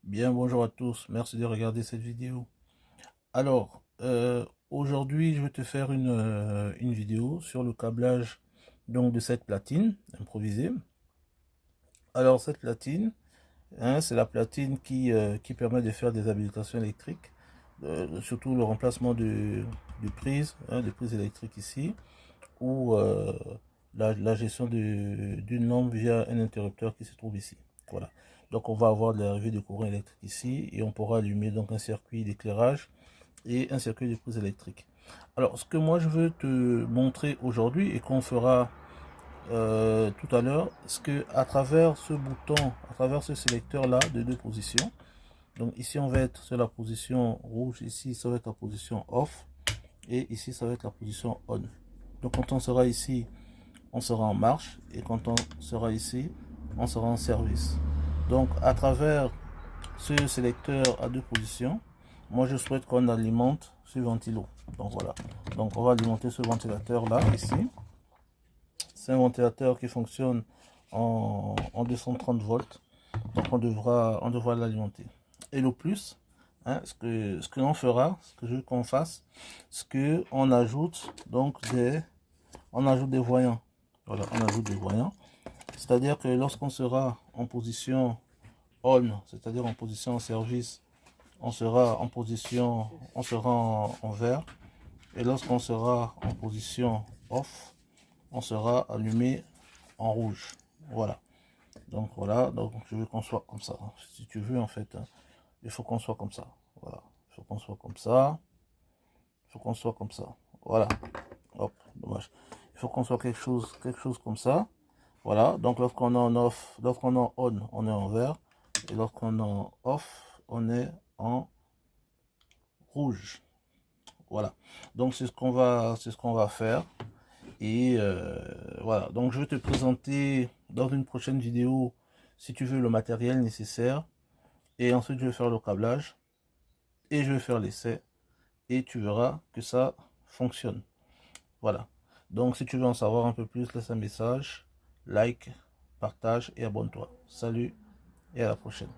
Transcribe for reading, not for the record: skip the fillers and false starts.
Bien, bonjour à tous, merci de regarder cette vidéo. Alors, aujourd'hui, je vais te faire une vidéo sur le câblage donc, de cette platine improvisée. Alors, cette platine, hein, c'est la platine qui permet de faire des habilitations électriques, surtout le remplacement de prises, hein, de prises électriques ici, ou la gestion d'une lampe via un interrupteur qui se trouve ici. Voilà. Donc on va avoir de l'arrivée de courant électrique ici et on pourra allumer donc un circuit d'éclairage et un circuit de prise électrique. Alors ce que moi je veux te montrer aujourd'hui et qu'on fera tout à l'heure, c'est que à travers ce bouton, à travers ce sélecteur là de deux positions, donc ici on va être sur la position rouge, ici ça va être la position off et ici ça va être la position on. Donc quand on sera ici, on sera en marche et quand on sera ici, on sera en service. Donc à travers ce sélecteur à deux positions, moi je souhaite qu'on alimente ce ventilo. Donc voilà. Donc on va alimenter ce ventilateur là ici. C'est un ventilateur qui fonctionne en 230 volts. Donc on devra l'alimenter. Et le plus, hein, ce que l'on fera, ce que je veux qu'on fasse, c'est que on ajoute donc des voyants. Voilà, on ajoute des voyants. C'est-à-dire que lorsqu'on sera en position on, c'est-à-dire en position en service, on sera en position, on sera en vert. Et lorsqu'on sera en position off, on sera allumé en rouge. Voilà. Donc voilà, donc je veux qu'on soit comme ça. Si tu veux en fait, hein, il faut qu'on soit comme ça. Voilà. Il faut qu'on soit comme ça. Il faut qu'on soit comme ça. Voilà. Hop, dommage. Il faut qu'on soit quelque chose comme ça. Voilà, donc lorsqu'on est en off, lorsqu'on est en on, on est en vert. Et lorsqu'on est en off, on est en rouge. Voilà. Donc c'est ce qu'on va faire. Et voilà. Donc je vais te présenter dans une prochaine vidéo, si tu veux, le matériel nécessaire. Et ensuite je vais faire le câblage. Et je vais faire l'essai. Et tu verras que ça fonctionne. Voilà. Donc si tu veux en savoir un peu plus, laisse un message, like, partage et abonne-toi. Salut et à la prochaine.